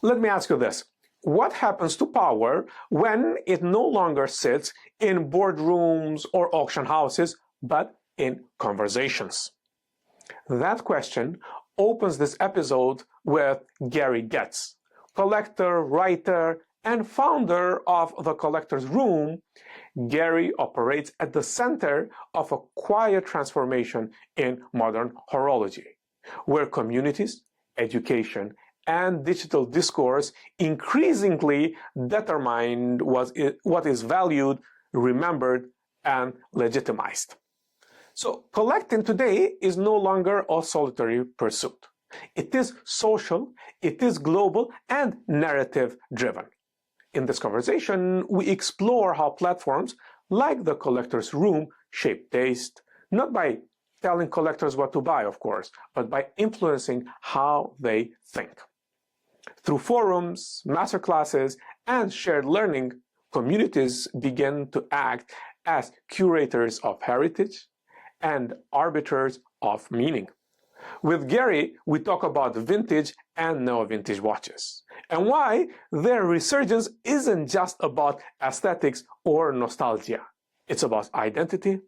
Let me ask you this. What happens to power when it no longer sits in boardrooms or auction houses, but in conversations? That question opens this episode with Gary Getz, collector, writer, and founder of The Collector's Room. Gary operates at the center of a quiet transformation in modern horology, where communities, education, and digital discourse increasingly determine what is valued, remembered, and legitimized. So collecting today is no longer a solitary pursuit. It is social, it is global, and narrative-driven. In this conversation, we explore how platforms like The Collector's Room shape taste, not by telling collectors what to buy, of course, but by influencing how they think. Through forums, masterclasses, and shared learning, communities begin to act as curators of heritage and arbiters of meaning. With Gary, we talk about vintage and neo-vintage watches, and why their resurgence isn't just about aesthetics or nostalgia. It's about identity,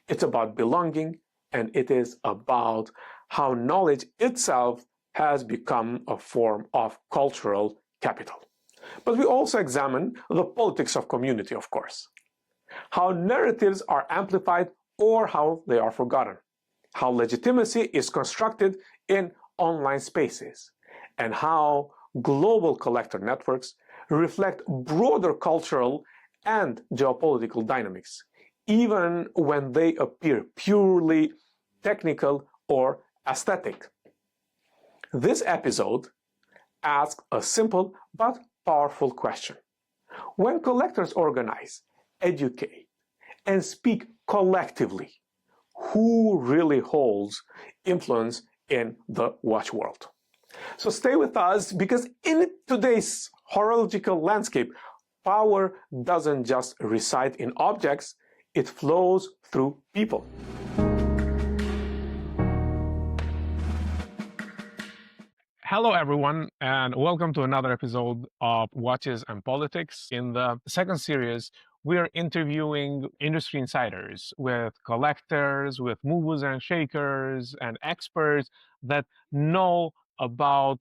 it's about belonging, and it is about how knowledge itself has become a form of cultural capital. But we also examine the politics of community, of course. How narratives are amplified or how they are forgotten. How legitimacy is constructed in online spaces. And how global collector networks reflect broader cultural and geopolitical dynamics, even when they appear purely technical or aesthetic. This episode asks a simple but powerful question. When collectors organize, educate, and speak collectively, who really holds influence in the watch world? So stay with us, because in today's horological landscape, power doesn't just reside in objects, it flows through people. Hello, everyone, and welcome to another episode of Watches and Politics. In the second series, we're interviewing industry insiders with collectors, with movers and shakers, and experts that know about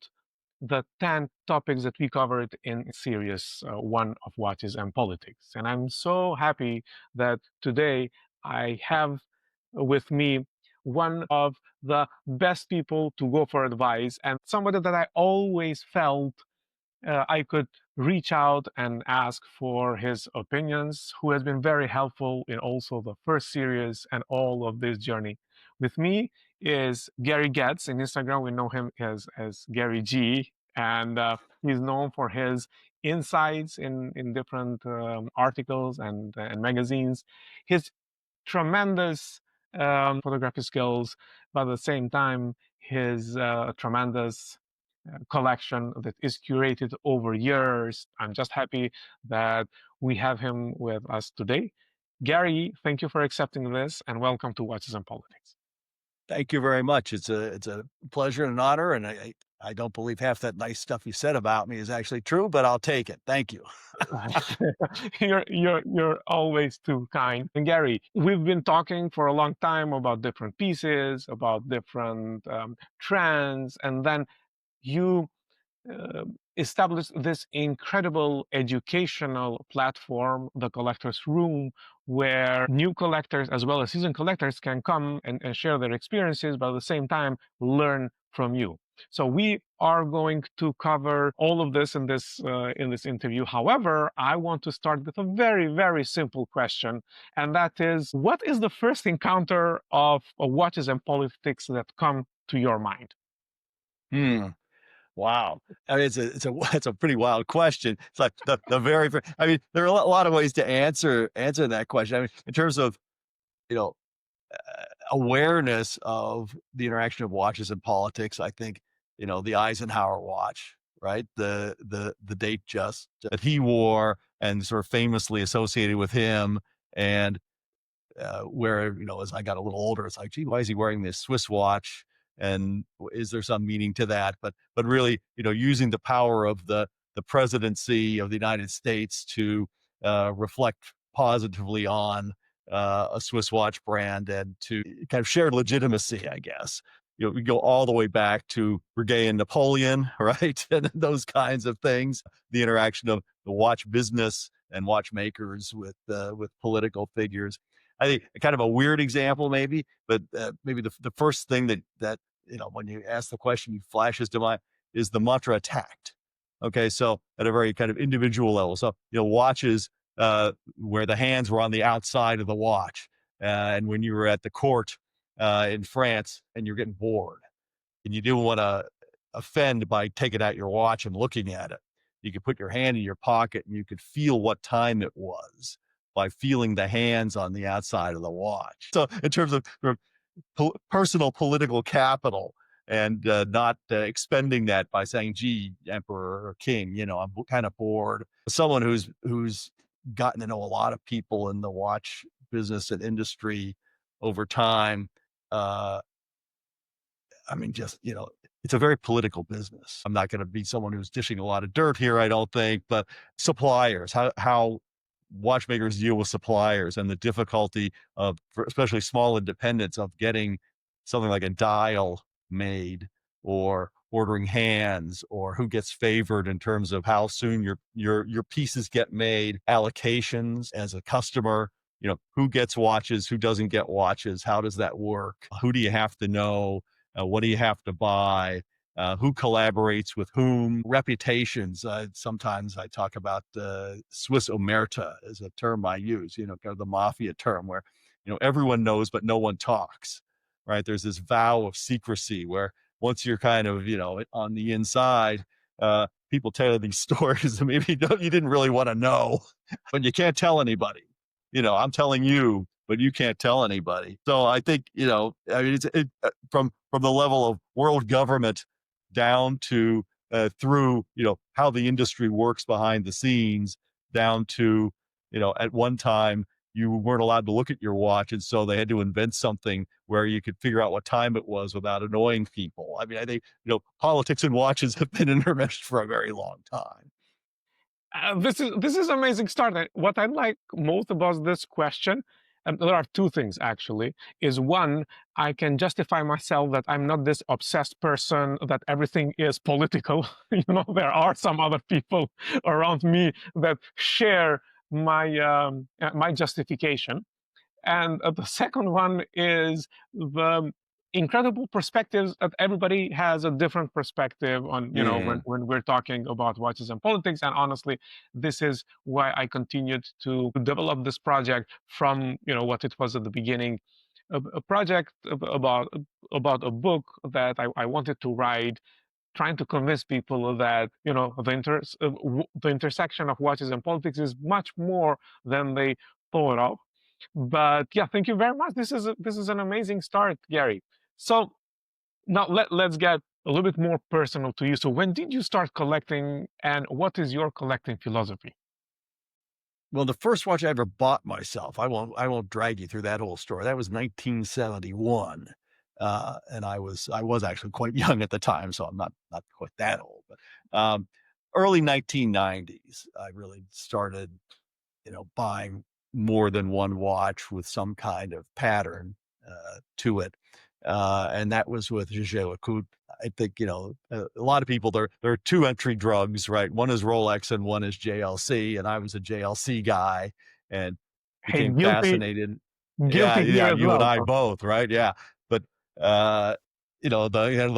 the 10 topics that we covered in series 1 of Watches and Politics. And I'm so happy that today I have with me one of the best people to go for advice, and somebody that I always felt I could reach out and ask for his opinions, who has been very helpful in also the first series and all of this journey. With me is Gary Getz. In Instagram, we know him as Gary G, and he's known for his insights in different articles and magazines. His tremendous photography skills, but at the same time, his tremendous collection that is curated over years. I'm just happy that we have him with us today. Gary, thank you for accepting this, and welcome to Watches and Politics. Thank you very much. It's a pleasure and an honor, and I don't believe half that nice stuff you said about me is actually true, but I'll take it. Thank you. You're always too kind. And Gary, we've been talking for a long time about different pieces, about different trends, and then you established this incredible educational platform, The Collector's Room, where new collectors as well as seasoned collectors can come and share their experiences, but at the same time learn from you. So we are going to cover all of this in this interview. However, I want to start with a very, very simple question, and that is, what is the first encounter of Watches and Politics that come to your mind? Wow. I mean, it's a pretty wild question. It's like the very first, I mean, there are a lot of ways to answer that question. I mean, in terms of, awareness of the interaction of watches and politics, I think, the Eisenhower watch, right? The date just that he wore and sort of famously associated with him, and where, as I got a little older, it's like, gee, why is he wearing this Swiss watch? and is there some meaning to that? But really, using the power of the presidency of the United States to reflect positively on a Swiss watch brand and to kind of share legitimacy, I guess. We go all the way back to Breguet and Napoleon, right? And those kinds of things, the interaction of the watch business and watchmakers with political figures. I think kind of a weird example, maybe, but maybe the first thing that when you ask the question, flashes to mind is the mantra tact. Okay, so at a very kind of individual level, so watches where the hands were on the outside of the watch, and when you were at the court in France and you're getting bored and you didn't want to offend by taking out your watch and looking at it, you could put your hand in your pocket and you could feel what time it was by feeling the hands on the outside of the watch. So in terms of personal political capital and not expending that by saying, gee, emperor or king, I'm kind of bored. Someone who's gotten to know a lot of people in the watch business and industry over time. It's a very political business. I'm not going to be someone who's dishing a lot of dirt here, I don't think, but suppliers, how watchmakers deal with suppliers and the difficulty of, especially small independents, of getting something like a dial made or ordering hands, or who gets favored in terms of how soon your pieces get made, allocations as a customer, who gets watches, who doesn't get watches, how does that work? Who do you have to know? What do you have to buy? Who collaborates with whom? Reputations. Sometimes I talk about Swiss omerta as a term I use, kind of the mafia term where, everyone knows, but no one talks, right? There's this vow of secrecy where once you're kind of, on the inside, people tell you these stories that maybe you didn't really want to know, but you can't tell anybody. I'm telling you, but you can't tell anybody. So I think, it's from the level of world government down to through, how the industry works behind the scenes, down to, at one time you weren't allowed to look at your watch. And so they had to invent something where you could figure out what time it was without annoying people. I mean, I think, politics and watches have been intermeshed for a very long time. This is amazing start. What I like most about this question, there are two things actually. Is one, I can justify myself that I'm not this obsessed person that everything is political. There are some other people around me that share my justification. And the second one is the incredible perspectives that everybody has a different perspective on, when we're talking about watches and politics. And honestly, this is why I continued to develop this project from, what it was at the beginning, a project about a book that I wanted to write, trying to convince people that the intersection of watches and politics is much more than they thought of. But yeah, thank you very much. This is an amazing start, Gary. So now let's get a little bit more personal to you. So when did you start collecting, and what is your collecting philosophy? Well, the first watch I ever bought myself, I won't drag you through that whole story. That was 1971. And I was actually quite young at the time, so I'm not quite that old, but early 1990s, I really started, buying more than one watch with some kind of pattern to it. And that was with Geopolitical. I think, a lot of people, there are two entry drugs, right? One is Rolex and one is JLC. And I was a JLC guy and Hey, became fascinated. guilty here Yeah, as you and well. I both, right? Yeah. But, the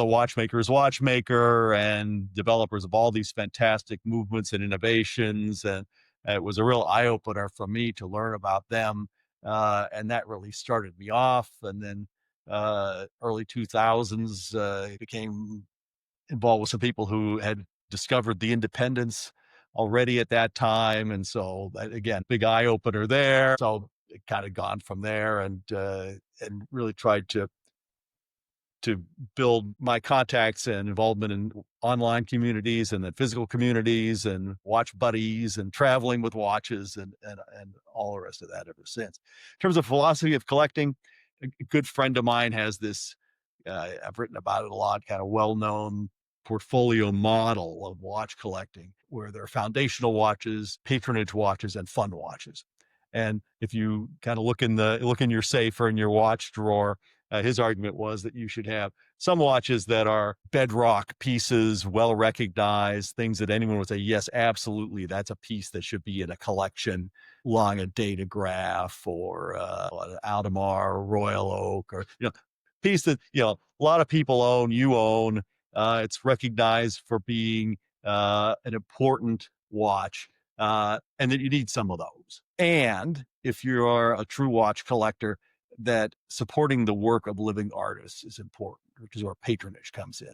watchmaker's watchmaker and developers of all these fantastic movements and innovations. And it was a real eye opener for me to learn about them. And that really started me off. And then early 2000s, became involved with some people who had discovered the independence already at that time. And so again, big eye opener there. So it kind of gone from there and really tried to build my contacts and involvement in online communities and then physical communities and watch buddies and traveling with watches and all the rest of that ever since. In terms of philosophy of collecting, a good friend of mine has this I've written about it a lot, kind of well-known portfolio model of watch collecting, where there are foundational watches, patronage watches, and fun watches. And if you kind of look in your safe or in your watch drawer, his argument was that you should have some watches that are bedrock pieces, well recognized, things that anyone would say, yes, absolutely, that's a piece that should be in a collection, along a Datograph or an Audemars, Royal Oak, or piece that a lot of people own, you own. It's recognized for being an important watch, and that you need some of those. And if you are a true watch collector, that supporting the work of living artists is important, which is where patronage comes in,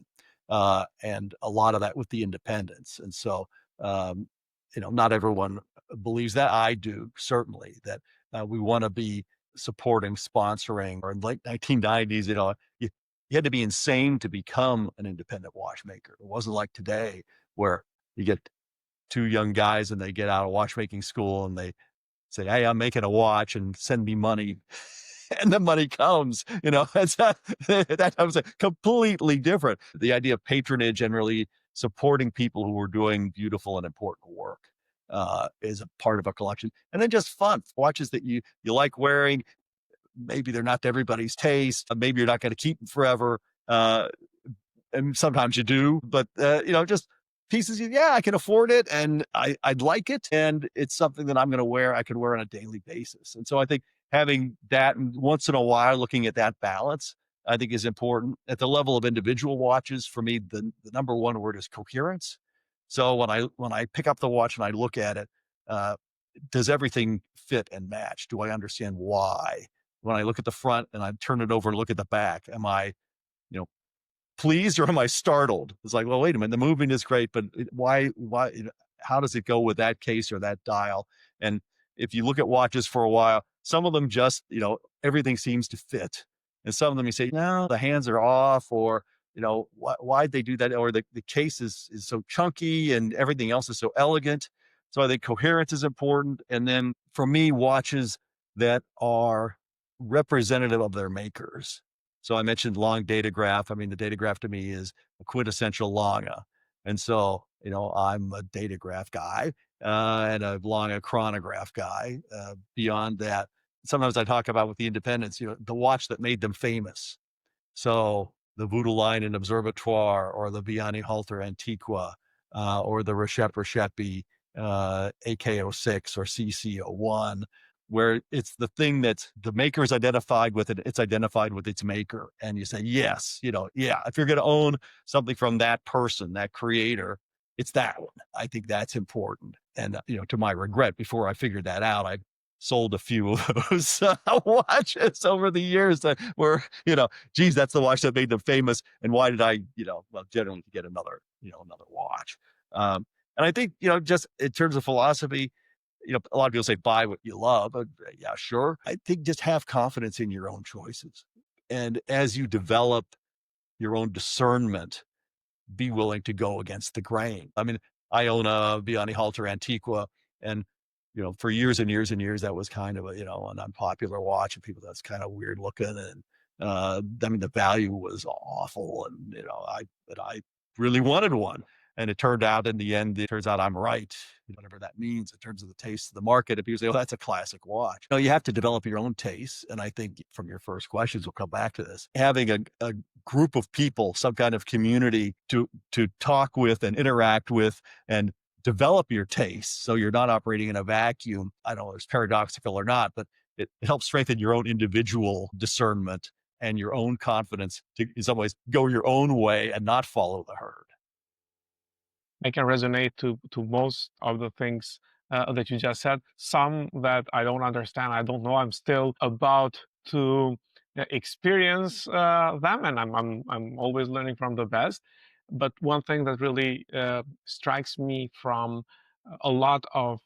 and a lot of that with the independents. And so, not everyone believes that. I do, certainly, that we want to be supporting, sponsoring. Or in the late 1990s, you had to be insane to become an independent watchmaker. It wasn't like today where you get two young guys and they get out of watchmaking school and they say, "Hey, I'm making a watch and send me money." And the money comes, it's that was completely different. The idea of patronage and really supporting people who are doing beautiful and important work is a part of a collection. And then just fun watches that you like wearing. Maybe they're not to everybody's taste. Maybe you're not going to keep them forever. Uh, and sometimes you do, but just pieces. Yeah, I can afford it, and I'd like it, and it's something that I'm going to wear. I could wear on a daily basis, and so I think having that once in a while, looking at that balance, I think is important. At the level of individual watches, for me, the number one word is coherence. So when I pick up the watch and I look at it, uh, does everything fit and match? Do I understand why? When I look at the front and I turn it over and look at the back, am I, you know, pleased or am I startled? It's like, well, wait a minute, the movement is great, but why, how does it go with that case or that dial? And if you look at watches for a while, some of them just, everything seems to fit. And some of them you say, no, the hands are off, or, why'd they do that? Or the case is so chunky and everything else is so elegant. So I think coherence is important. And then for me, watches that are representative of their makers. So I mentioned long Datograph. I mean, the Datograph to me is a quintessential Longa. And so, I'm a Datograph guy, and a Longa chronograph guy. Beyond that, sometimes I talk about with the independents, the watch that made them famous. So the Voodoo Line and Observatoire, or the Vianney Halter Antiqua, or the Reshep AK06 or CC01, where it's the thing that the maker is identified with it. It's identified with its maker. And you say, yes, yeah, if you're going to own something from that person, that creator, it's that one. I think that's important. And, to my regret, before I figured that out, I sold a few of those watches over the years that were, geez, that's the watch that made them famous. And why did I, generally to get another watch. And I think, just in terms of philosophy, a lot of people say buy what you love. Yeah, sure. I think just have confidence in your own choices. And as you develop your own discernment, be willing to go against the grain. I mean, I own a Vianney Halter Antiqua, and for years and years and years, that was kind of an unpopular watch, and people, that's kind of weird looking, and I mean, the value was awful, and I really wanted one. And it turned out in the end, it turns out I'm right, whatever that means in terms of the taste of the market. If people say, oh, that's a classic watch. You have to develop your own taste. And I think from your first questions, we'll come back to this. Having a group of people, some kind of community to talk with and interact with and develop your taste, so you're not operating in a vacuum. I don't know if it's paradoxical or not, but it helps strengthen your own individual discernment and your own confidence to, in some ways, go your own way and not follow the herd. I can resonate to most of the things that you just said. Some that I don't understand, I don't know. I'm still about to experience them, and I'm always learning from the best. But one thing that really strikes me from a lot of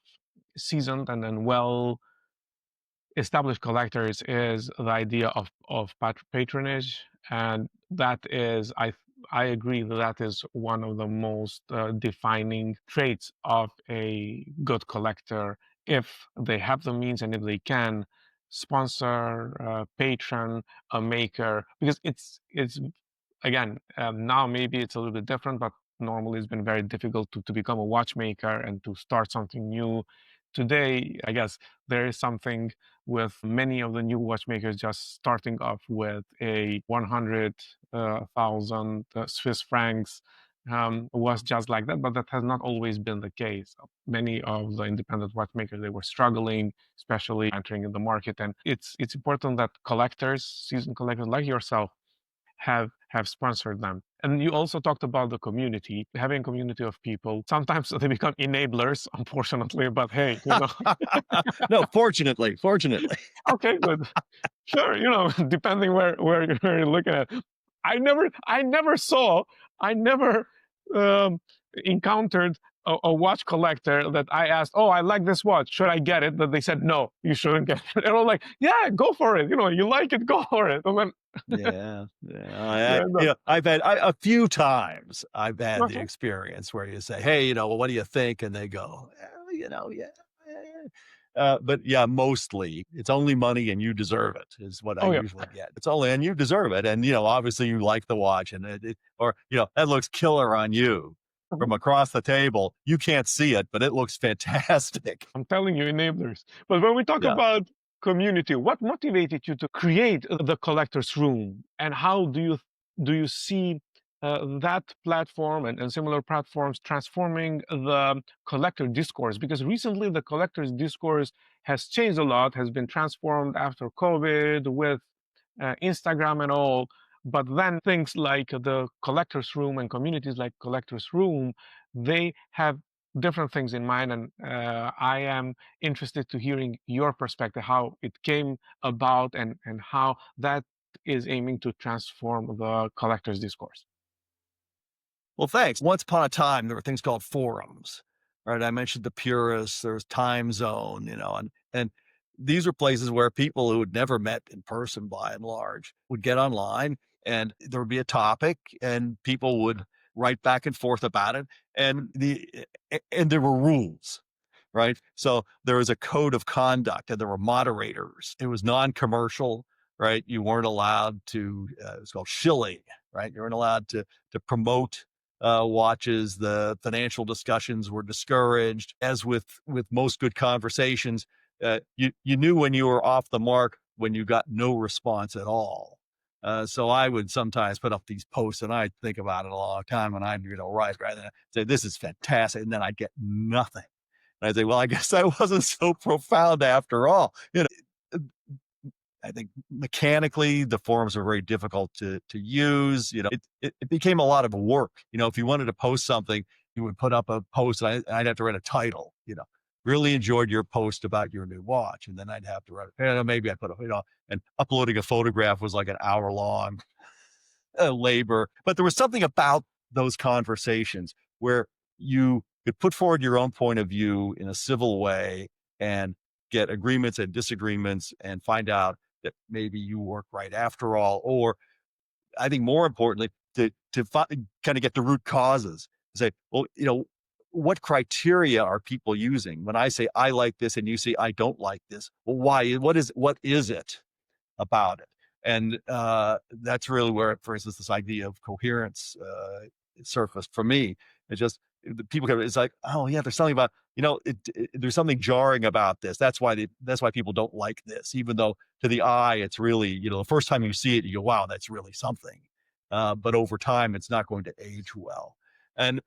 seasoned and then well established collectors is the idea of patronage, and that is, I agree that that is one of the most defining traits of a good collector. If they have the means and if they can sponsor, patron a maker, because it's again, now maybe it's a little bit different, but normally it's been very difficult to become a watchmaker and to start something new. Today, I guess there is something with many of the new watchmakers just starting off with a 100,000 Swiss francs, was just like that, but that has not always been the case. Many of the independent watchmakers, they were struggling, especially entering in the market. And it's important that collectors, seasoned collectors like yourself, have sponsored them. And you also talked about the community, having a community of people. Sometimes they become enablers, unfortunately, but hey, No, fortunately. okay, good. Sure, depending where you're looking at. I never um, encountered a watch collector that I asked, "Oh, I like this watch. Should I get it?" That they said, "No, you shouldn't get it." And I'm like, "Yeah, go for it. You like it, go for it." And then, Yeah, yeah, no. I've had a few times I've had the Okay. experience where you say, "Hey, well, what do you think?" And they go, yeah. But yeah, mostly it's only money and you deserve it is what I Oh yeah. usually get. It's only and you deserve it, and obviously you like the watch, and or that looks killer on you from Mhm. across the table. You can't see it, but it looks fantastic. I'm telling you, enablers. But when we talk Yeah. about community, what motivated you to create the collector's room, and how do you see that platform and similar platforms transforming the collector discourse? Because recently the collector's discourse has changed a lot, has been transformed after COVID with Instagram and all. But then things like the collector's room and communities like collector's room, they have different things in mind, and I am interested to hearing your perspective, how it came about, and how that is aiming to transform the collector's discourse. Well, thanks. Once upon a time, there were things called forums, right? I mentioned the purists, there's time zone, and these are places where people who had never met in person by and large would get online and there would be a topic and people would write back and forth about it. And and there were rules, right? So there was a code of conduct and there were moderators. It was non-commercial, right? You weren't allowed to, it was called shilling, right? You weren't allowed to promote watches. The financial discussions were discouraged. As with most good conversations, you knew when you were off the mark when you got no response at all. So I would sometimes put up these posts and I'd think about it a long time and I'd, write, and I'd say, this is fantastic. And then I'd get nothing. And I'd say, well, I guess I wasn't so profound after all. I think mechanically the forums are very difficult to use. It became a lot of work. If you wanted to post something, you would put up a post. And I'd have to write a title. Really enjoyed your post about your new watch, and then I'd have to write. Maybe I put and uploading a photograph was like an hour long labor. But there was something about those conversations where you could put forward your own point of view in a civil way and get agreements and disagreements and find out that maybe you work right after all. Or I think more importantly, to kind of get the root causes. Say, well, what criteria are people using? When I say I like this and you say I don't like this, well, why? What is it about it? And that's really where, for instance, this idea of coherence surfaced for me. It just the people it's like, oh yeah, there's something about there's something jarring about this. That's why people don't like this, even though to the eye it's really the first time you see it you go, wow, that's really something. But over time, it's not going to age well. And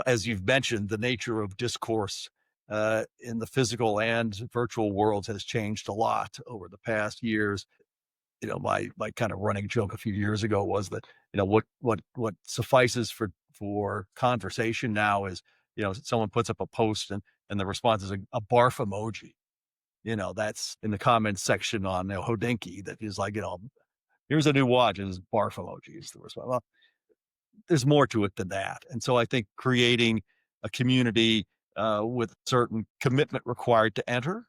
as you've mentioned, the nature of discourse in the physical and virtual worlds has changed a lot over the past years. My kind of running joke a few years ago was that what suffices for conversation now is someone puts up a post and the response is a barf emoji. That's in the comments section on Hodinkee that is like here's a new watch and it's barf emoji is the response. Well, there's more to it than that. And so I think creating a community with certain commitment required to enter,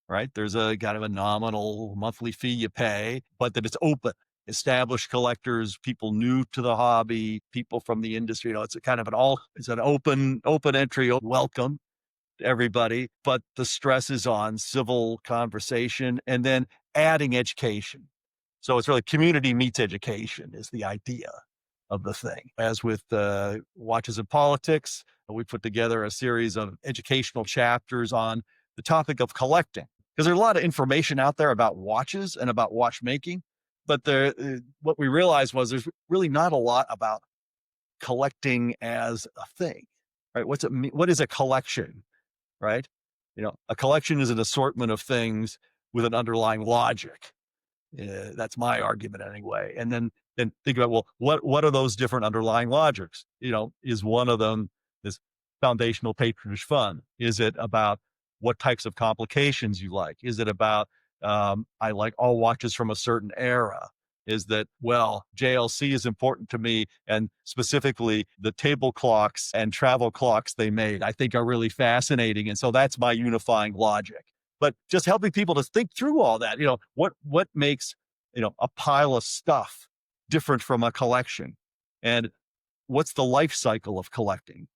right? There's a kind of a nominal monthly fee you pay, but that it's open. Established collectors, people new to the hobby, people from the industry. It's a kind of it's an open entry, welcome. everybody, but the stress is on civil conversation and then adding education. So it's really community meets education is the idea of the thing. As with Watches and Politics, we put together a series of educational chapters on the topic of collecting. Because there's a lot of information out there about watches and about watchmaking, but what we realized was there's really not a lot about collecting as a thing, right? What is a collection, right? A collection is an assortment of things with an underlying logic. That's my argument anyway. And then think about, well, what are those different underlying logics? Is one of them this foundational patronage fund? Is it about what types of complications you like? Is it about I like all watches from a certain era? Is that, well, JLC is important to me, and specifically the table clocks and travel clocks they made, I think are really fascinating. And so that's my unifying logic. But just helping people to think through all that, what makes, a pile of stuff different from a collection? And what's the life cycle of collecting?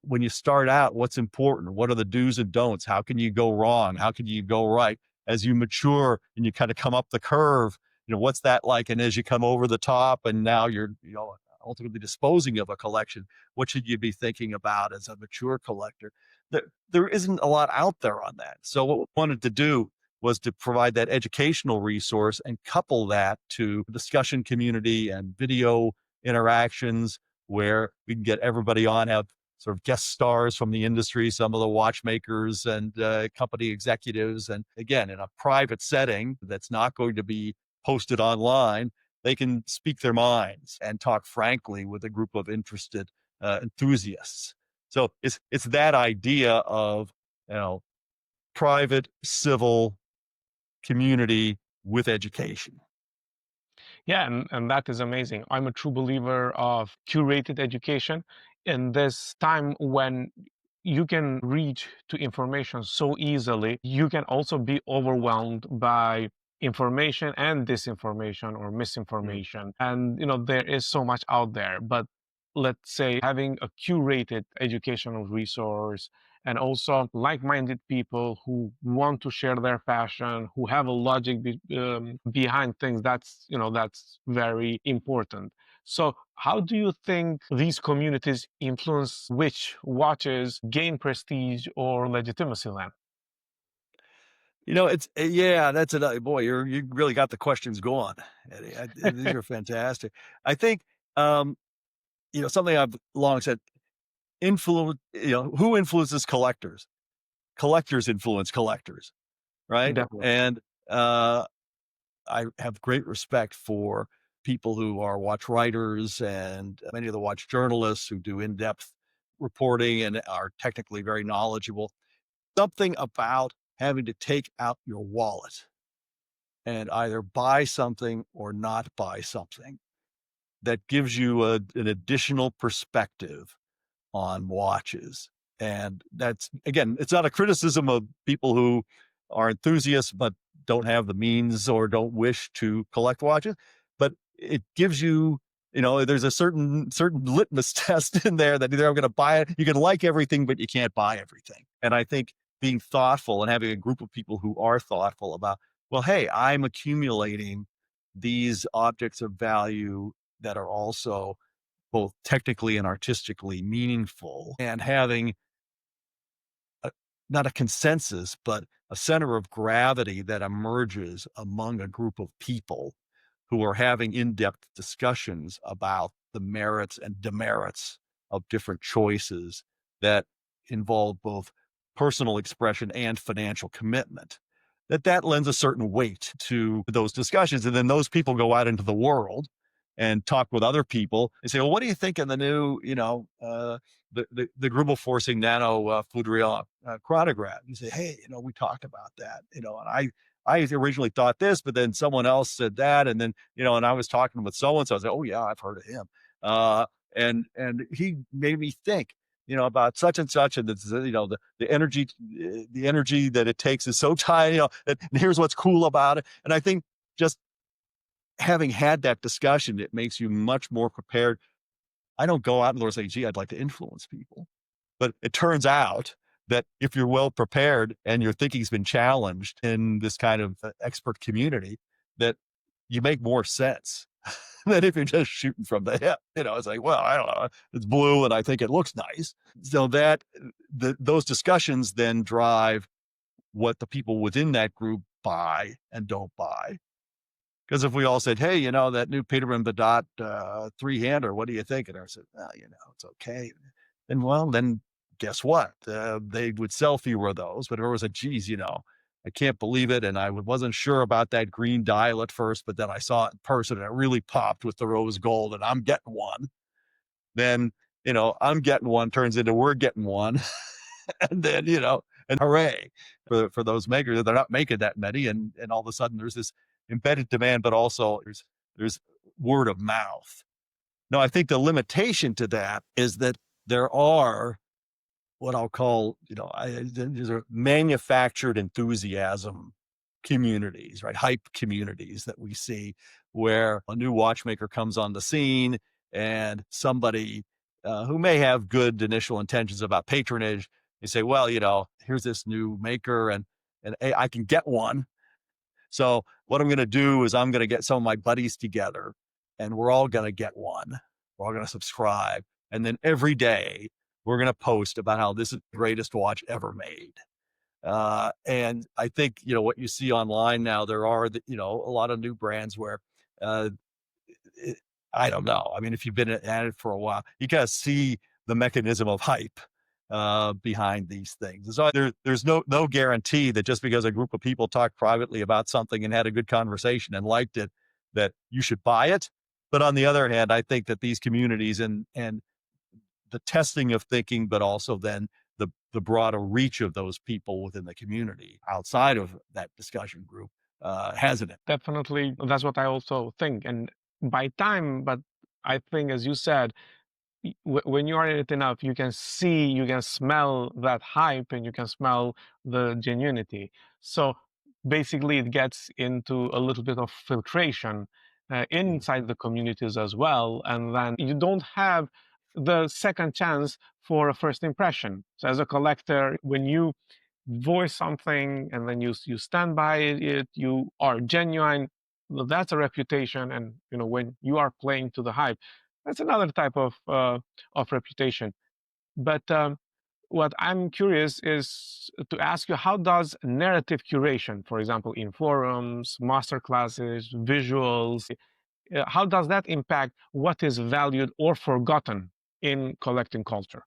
When you start out, what's important? What are the do's and don'ts? How can you go wrong? How can you go right? As you mature and you kind of come up the curve, what's that like? And as you come over the top and now you're, ultimately disposing of a collection, what should you be thinking about as a mature collector? There isn't a lot out there on that. So what we wanted to do was to provide that educational resource and couple that to discussion community and video interactions where we can get everybody on, have sort of guest stars from the industry, some of the watchmakers and company executives. And again, in a private setting that's not going to be posted online, they can speak their minds and talk frankly with a group of interested enthusiasts. So it's that idea of, private, civil, community with education. Yeah, and that is amazing. I'm a true believer of curated education in this time when you can reach to information so easily. You can also be overwhelmed by information and disinformation or misinformation. And there is so much out there, but let's say having a curated educational resource and also like-minded people who want to share their passion, who have a logic behind things, that's very important. So how do you think these communities influence which watches gain prestige or legitimacy then? It's yeah, that's another boy. You really got the questions going, Eddie. These are fantastic. I think something I've long said: influence. Who influences collectors? Collectors influence collectors, right? Definitely. And I have great respect for people who are watch writers and many of the watch journalists who do in-depth reporting and are technically very knowledgeable. Something about having to take out your wallet and either buy something or not buy something that gives you an additional perspective on watches. And that's, again, it's not a criticism of people who are enthusiasts but don't have the means or don't wish to collect watches, but it gives you, there's a certain litmus test in there that either I'm going to buy it, you can like everything, but you can't buy everything. And I think being thoughtful and having a group of people who are thoughtful about, well, hey, I'm accumulating these objects of value that are also both technically and artistically meaningful, and having not a consensus, but a center of gravity that emerges among a group of people who are having in-depth discussions about the merits and demerits of different choices that involve both personal expression and financial commitment. That lends a certain weight to those discussions. And then those people go out into the world and talk with other people and say, well, what do you think of the new, the Grubel forcing nano Fluidrion chronograph? You say, hey, we talked about that, and I originally thought this, but then someone else said that. And then, and I was talking with so-and-so, I was like, oh yeah, I've heard of him. And he made me think, about such and such, and the energy that it takes is so tiny, and here's what's cool about it. And I think just having had that discussion, it makes you much more prepared. I don't go out and say, gee, I'd like to influence people. But it turns out that if you're well prepared and your thinking's been challenged in this kind of expert community, that you make more sense than if you're just shooting from the hip. It's like, well, I don't know, it's blue and I think it looks nice. So that those discussions then drive what the people within that group buy and don't buy. Because if we all said, hey, that new Peterman Badot three-hander, what do you think? And I said, well, it's okay. Then guess what? They would sell fewer of those, but everyone said, geez, I can't believe it. And I wasn't sure about that green dial at first, but then I saw it in person and it really popped with the rose gold and I'm getting one. Then, I'm getting one turns into we're getting one. And then, and hooray for those makers. They're not making that many. And all of a sudden there's this embedded demand, but also there's word of mouth. Now, I think the limitation to that is that there are what I'll call, these are manufactured enthusiasm communities, right? Hype communities that we see where a new watchmaker comes on the scene and somebody who may have good initial intentions about patronage, they say, well, here's this new maker and hey, I can get one. So what I'm going to do is I'm going to get some of my buddies together and we're all going to get one. We're all going to subscribe. And then every day we're going to post about how this is the greatest watch ever made. And I think, what you see online now, there are, a lot of new brands where, I don't know. I mean, if you've been at it for a while, you got to see the mechanism of hype behind these things. And so there's no guarantee that just because a group of people talked privately about something and had a good conversation and liked it, that you should buy it. But on the other hand, I think that these communities and the testing of thinking, but also then the broader reach of those people within the community outside of that discussion group has it. Definitely, that's what I also think. And but I think, as you said, when you are in it enough, you can see, you can smell that hype, and you can smell the genuinity. So basically, it gets into a little bit of filtration inside the communities as well, and then you don't have the second chance for a first impression. So as a collector, when you voice something and then you stand by it, you are genuine, well, that's a reputation. And when you are playing to the hype, that's another type of reputation. But what I'm curious is to ask you, how does narrative curation, for example, in forums, master classes, visuals, how does that impact what is valued or forgotten in collecting culture?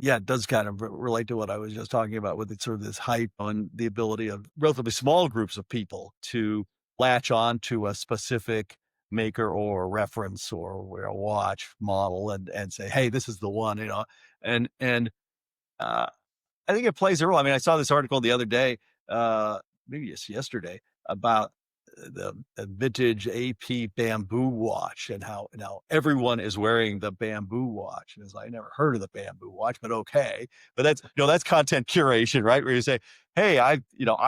Yeah, it does kind of relate to what I was just talking about with sort of this hype and the ability of relatively small groups of people to latch on to a specific maker or reference or a watch model and say, hey, this is the one, and uh, I think it plays a role. I mean, I saw this article the other day, maybe it's yesterday, about the vintage AP bamboo watch and how now everyone is wearing the bamboo watch. And it's like, I never heard of the bamboo watch, but okay. But that's content curation, right? Where you say, hey, I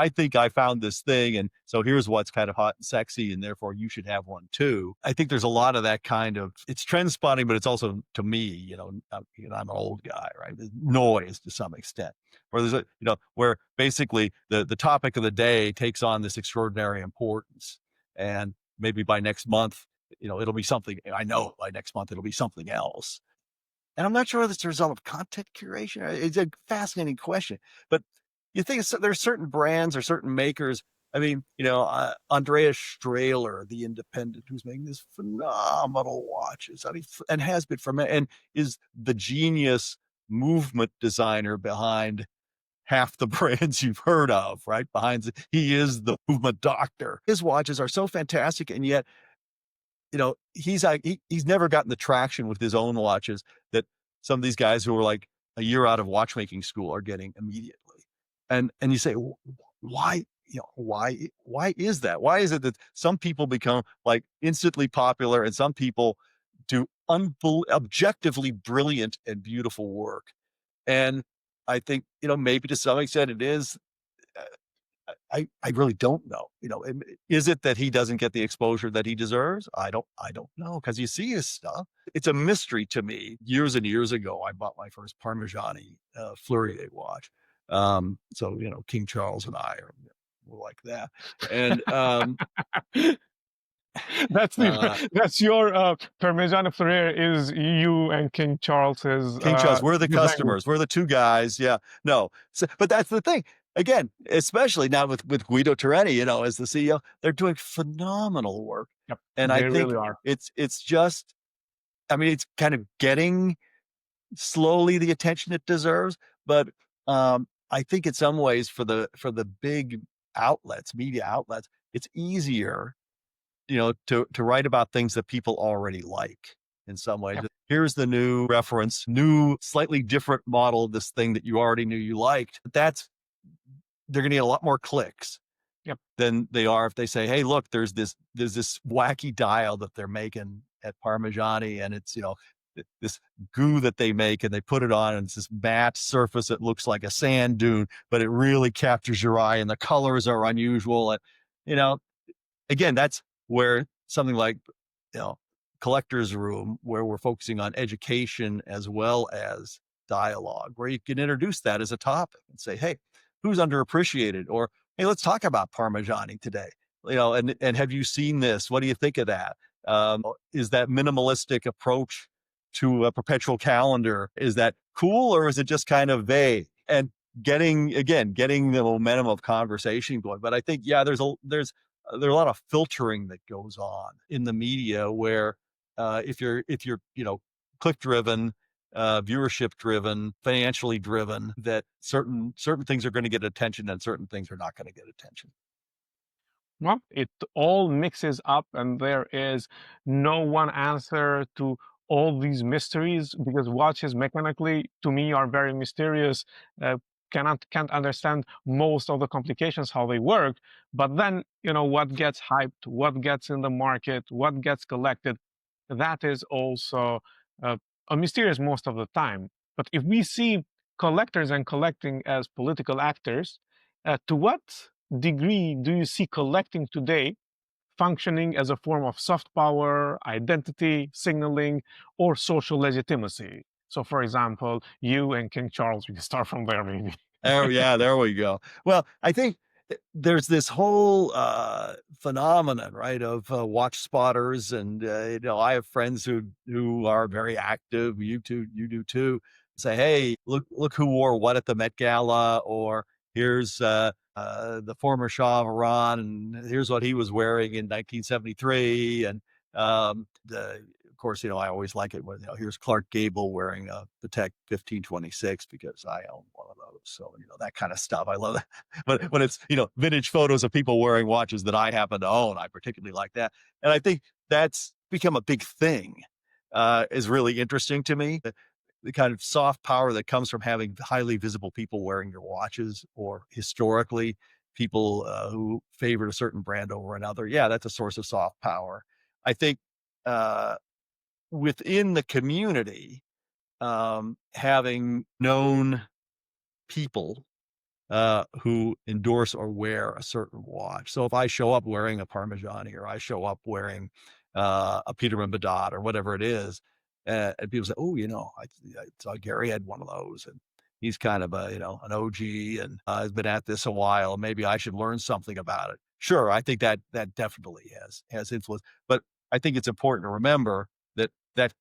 think I found this thing. And so here's what's kind of hot and sexy. And therefore you should have one too. I think there's a lot of that kind of, it's trend spotting, but it's also, to me, I'm an old guy, right? There's noise to some extent. Where there's where basically the topic of the day takes on this extraordinary importance. And maybe by next month, it'll be something. I know by next month, it'll be something else. And I'm not sure that's a result of content curation. It's a fascinating question, but you think there's certain brands or certain makers. I mean, Andreas Strahler, the independent, who's making these phenomenal watches. I mean, and has been and is the genius movement designer behind half the brands you've heard of, right? He is the movement doctor. His watches are so fantastic, and yet, he's never gotten the traction with his own watches that some of these guys who are like a year out of watchmaking school are getting immediately. And you say, why? Why is that? Why is it that some people become like instantly popular and some people do objectively brilliant and beautiful work? And I think, maybe to some extent it is I really don't know. Is it that he doesn't get the exposure that he deserves? I don't know, because you see his stuff. It's a mystery to me. Years and years ago, I bought my first Parmigiani Fleurier watch. So King Charles and I are like that, and uh, that's your Parmesan Ferrer is you and King Charles's King Charles, we're the design. customers. We're the two guys. Yeah. No. So, but that's the thing. Again, especially now with Guido Toreni, as the CEO, they're doing phenomenal work. Yep, And I they think really are. it's just, I mean, it's kind of getting slowly the attention it deserves. But I think in some ways for the big outlets, media outlets, it's easier to write about things that people already like in some ways. Yep. Here's the new reference, new, slightly different model of this thing that you already knew you liked. They're going to get a lot more clicks Yep. than they are if they say, hey, look, there's this wacky dial that they're making at Parmigiani, and it's, this goo that they make, and they put it on, and it's this matte surface that looks like a sand dune, but it really captures your eye, and the colors are unusual. And, again, that's where something like, Collector's Room, where we're focusing on education as well as dialogue, where you can introduce that as a topic and say, hey, who's underappreciated? Or, hey, let's talk about Parmigiani today. And have you seen this? What do you think of that? Is that minimalistic approach to a perpetual calendar, is that cool, or is it just kind of vague? And getting the momentum of conversation going. But I think, yeah, there's a lot of filtering that goes on in the media where if you're click driven, viewership driven, financially driven, that certain things are going to get attention and certain things are not going to get attention. Well, it all mixes up, and there is no one answer to all these mysteries, because watches mechanically, to me, are very mysterious. Uh, can't understand most of the complications how they work. But then, what gets hyped, what gets in the market, what gets collected, that is also a mysterious most of the time. But if we see collectors and collecting as political actors, to what degree do you see collecting today functioning as a form of soft power, identity, signaling, or social legitimacy? So, for example, you and King Charles, we can start from there, maybe. Oh yeah, there we go. Well, I think there's this whole phenomenon, right, of watch spotters, and I have friends who are very active. You do too. Say, hey, look who wore what at the Met Gala, or here's the former Shah of Iran, and here's what he was wearing in 1973, and of course, I always like it when, here's Clark Gable wearing a Patek 1526 because I own one of those. So, that kind of stuff. I love that. But when it's, vintage photos of people wearing watches that I happen to own, I particularly like that. And I think that's become a big thing, is really interesting to me. The kind of soft power that comes from having highly visible people wearing your watches, or historically people who favored a certain brand over another. Yeah, that's a source of soft power. I think, within the community, having known people who endorse or wear a certain watch. So if I show up wearing a Parmigiani, or I show up wearing a Peterman Badat, or whatever it is, and people say, "Oh, I saw Gary had one of those, and he's kind of an OG, and has been at this a while. Maybe I should learn something about it." Sure, I think that definitely has influence, but I think it's important to remember that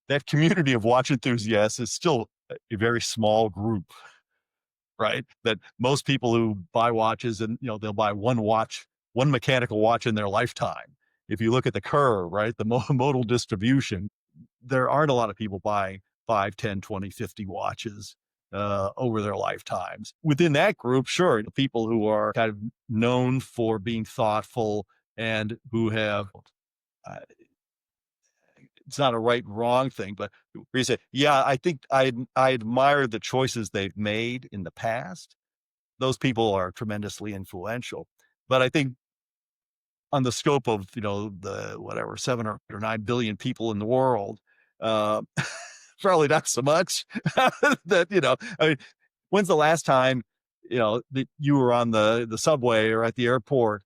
that community of watch enthusiasts is still a very small group, right? That most people who buy watches, and they'll buy one mechanical watch in their lifetime. If you look at the curve, right, the modal distribution, there aren't a lot of people buying 5, 10, 20, 50 watches over their lifetimes. Within that group, sure, people who are kind of known for being thoughtful, and who have uh, it's not a right and wrong thing, but where you say, yeah, I think I admire the choices they've made in the past. Those people are tremendously influential. But I think on the scope of, the whatever, 7 or 9 billion people in the world, uh, probably not so much. That, I mean, when's the last time that you were on the subway or at the airport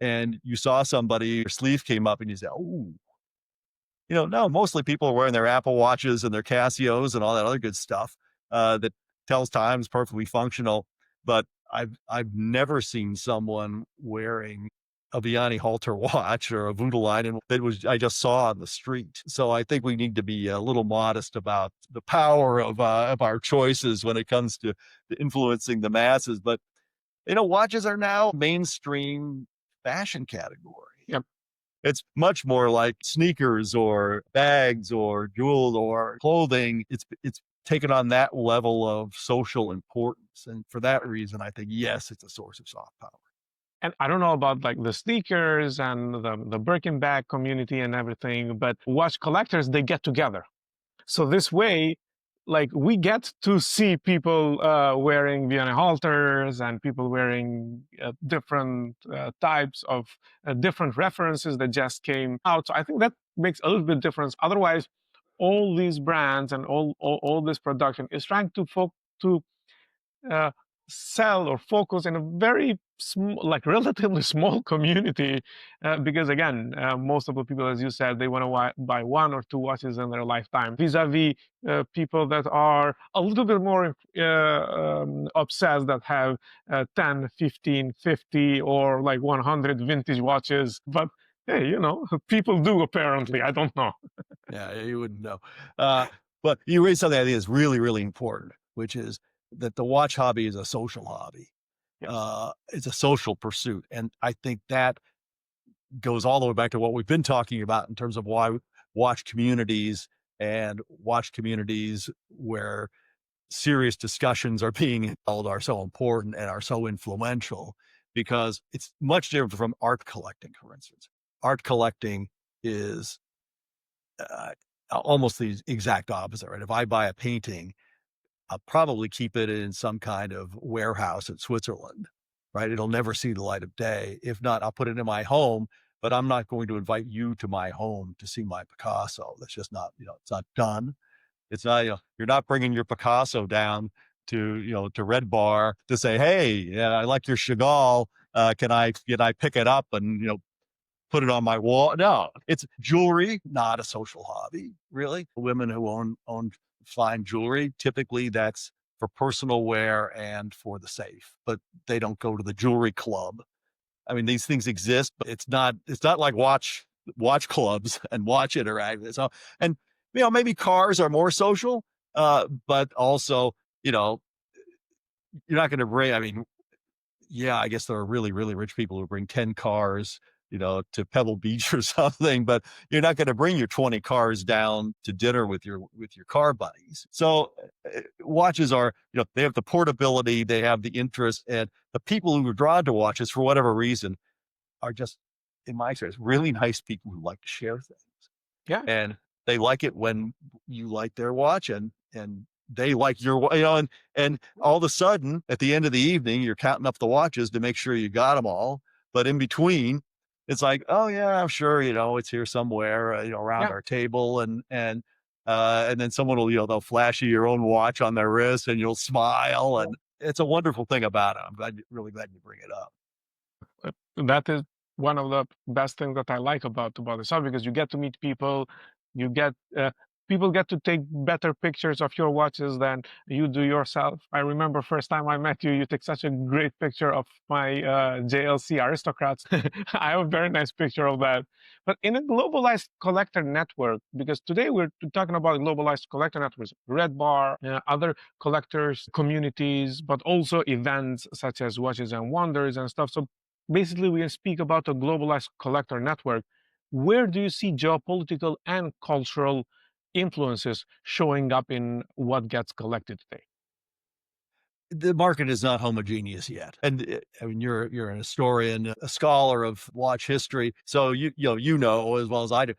and you saw somebody, your sleeve came up and you said, "Oh," no, mostly people are wearing their Apple Watches and their Casios and all that other good stuff that tells time, is perfectly functional. But I've never seen someone wearing a Vianney Halter watch or a Voutilainen that was I just saw on the street. So I think we need to be a little modest about the power of our choices when it comes to influencing the masses. But watches are now mainstream fashion category. Yep. It's much more like sneakers or bags or jeweled or clothing. It's taken on that level of social importance. And for that reason, I think, yes, it's a source of soft power. And I don't know about like the sneakers and the Birkin bag community and everything, but watch collectors, they get together. So this way, like we get to see people wearing Vienna halters and people wearing different types of different references that just came out. So I think that makes a little bit difference. Otherwise, all these brands and all this production is trying to uh, sell or focus in a very like relatively small community, because again, most of the people, as you said, they want to buy one or two watches in their lifetime, vis-a-vis people that are a little bit more obsessed, that have 10, 15, 50 or like 100 vintage watches. But hey, people do, apparently. I don't know. Yeah, you wouldn't know. But you raised something I think is really, really important, which is that the watch hobby is a social hobby. Yes. It's a social pursuit. And I think that goes all the way back to what we've been talking about in terms of why watch communities where serious discussions are being held are so important and are so influential, because it's much different from art collecting, for instance. Art collecting is almost the exact opposite, right? If I buy a painting, I'll probably keep it in some kind of warehouse in Switzerland, right? It'll never see the light of day. If not, I'll put it in my home, but I'm not going to invite you to my home to see my Picasso. That's just not, it's not done. It's not, you're not bringing your Picasso down to Red Bar to say, "Hey, yeah, I like your Chagall. Can I pick it up and, put it on my wall?" No, it's jewelry, not a social hobby, really. Women who own fine jewelry, typically that's for personal wear and for the safe, but they don't go to the jewelry club. I mean, these things exist, but it's not like watch clubs and watch interact. So, and maybe cars are more social, but also, you're not going to bring. I mean, yeah, I guess there are really, really rich people who bring 10 cars, to Pebble Beach or something, but you're not going to bring your 20 cars down to dinner with your car buddies. So watches are, they have the portability, they have the interest, and the people who are drawn to watches for whatever reason are just, in my experience, really nice people who like to share things. Yeah. And they like it when you like their watch and they like your, and all of a sudden at the end of the evening, you're counting up the watches to make sure you got them all. But in between, it's like, "Oh yeah, I'm sure, it's here somewhere, around Yeah. our table." And then someone will, they'll flash you your own watch on their wrist and you'll smile. And it's a wonderful thing about it. I'm really glad you bring it up. That is one of the best things that I like about this hobby, because you get to meet people, you get people get to take better pictures of your watches than you do yourself. I remember first time I met you, you took such a great picture of my JLC Aristocrats. I have a very nice picture of that. But in a globalized collector network, because today we're talking about globalized collector networks, Red Bar, other collectors communities, but also events such as Watches and Wonders and stuff. So basically, we speak about a globalized collector network. Where do you see geopolitical and cultural influences showing up in what gets collected today? The market is not homogeneous yet. And I mean, you're an historian, a scholar of watch history. So you know as well as I do.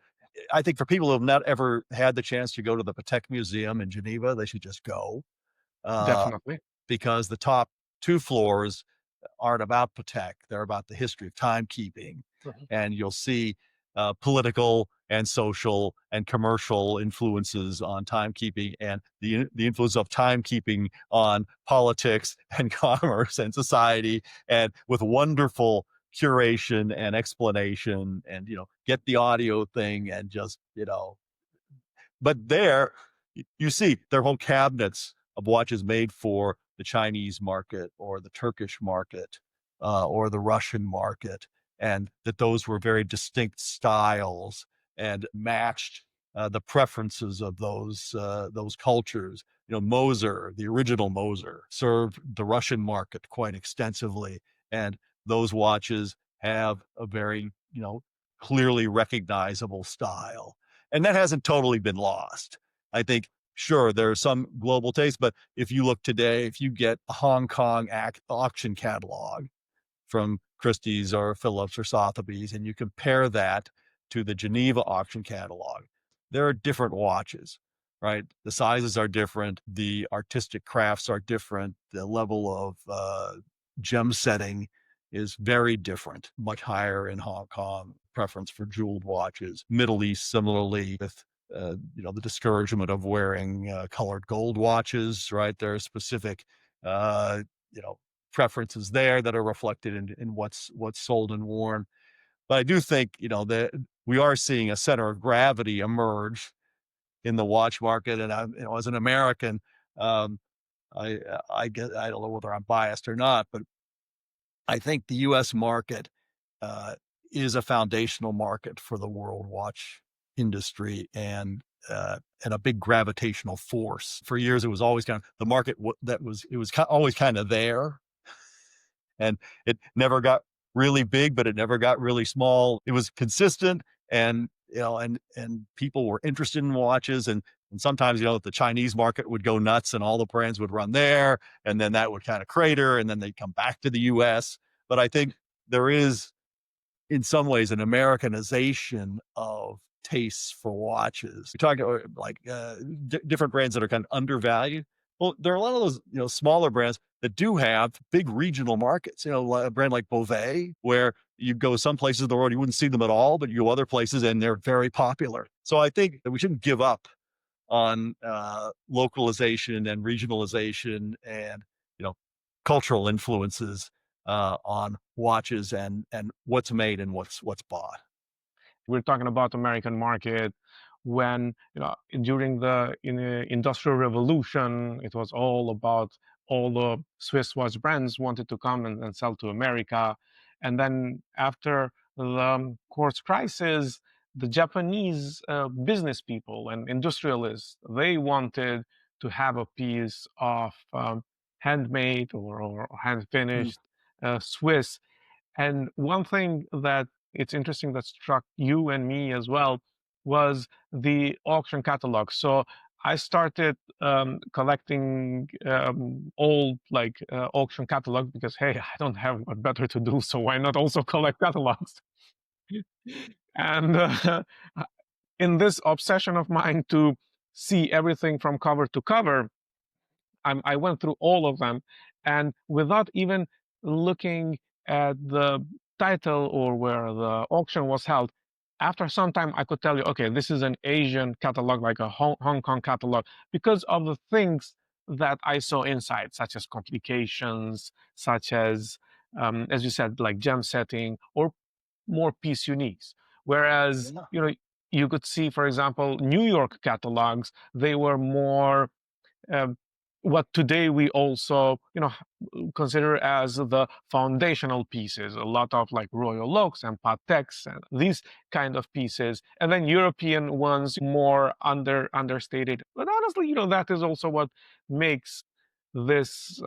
I think for people who have not ever had the chance to go to the Patek Museum in Geneva, they should just go. Uh, Definitely. because the top two floors aren't about Patek. They're about the history of timekeeping. Mhm. And you'll see political and social and commercial influences on timekeeping, and the influence of timekeeping on politics and commerce and society, and with wonderful curation and explanation, and get the audio thing, and just but there you see their whole cabinets of watches made for the Chinese market or the Turkish market, or the Russian market, and that those were very distinct styles and matched the preferences of those cultures. Moser, the original Moser, served the Russian market quite extensively, and those watches have a very clearly recognizable style, and that hasn't totally been lost. I think, sure, there are some global tastes, but if you look today, if you get a Hong Kong auction catalog from Christie's or Phillips or Sotheby's, and you compare that to the Geneva auction catalog, there are different watches, right? The sizes are different, the artistic crafts are different, the level of gem setting is very different, much higher in Hong Kong, preference for jeweled watches. Middle East, similarly, with the discouragement of wearing colored gold watches, right? There are specific, preferences there that are reflected in what's sold and worn. But I do think, that we are seeing a center of gravity emerge in the watch market. And as an American, um, I get, I don't know whether I'm biased or not, but I think the U.S. market uh, is a foundational market for the world watch industry, and a big gravitational force. For years, it was always kind of the market always kind of there, and it never got really big, but it never got really small. It was consistent, and and people were interested in watches, and sometimes the Chinese market would go nuts, and all the brands would run there, and then that would kind of crater, and then they'd come back to the U.S. But I think there is, in some ways, an Americanization of tastes for watches. We talk about different brands that are kind of undervalued. Well, there are a lot of those, smaller brands that do have big regional markets. A brand like Beauvais, where you go some places in the world, you wouldn't see them at all, but you go other places and they're very popular. So I think that we shouldn't give up on localization and regionalization and you know cultural influences on watches and what's made and what's bought. We're talking about American market when during the Industrial Revolution, it was all about all the Swiss watch brands wanted to come and sell to America, and then after the quartz crisis, the Japanese business people and industrialists, they wanted to have a piece of handmade or hand Mm. finished Swiss. And one thing that it's interesting that struck you and me as well was the auction catalog. So I started collecting old auction catalog because hey, I don't have what better to do, so why not also collect catalogs? And in this obsession of mine to see everything from cover to cover, I went through all of them, and without even looking at the title or where the auction was held, after some time I could tell you, okay, this is an Asian catalog, like a Hong Kong catalog, because of the things that I saw inside, such as complications, such as you said, like gem setting or more piece uniques. Whereas, Yeah. you could see, for example, New York catalogs, they were more um, what today we also consider as the foundational pieces, a lot of like Royal Oaks and Pateks and these kind of pieces, and then European ones more understated. But honestly, that is also what makes this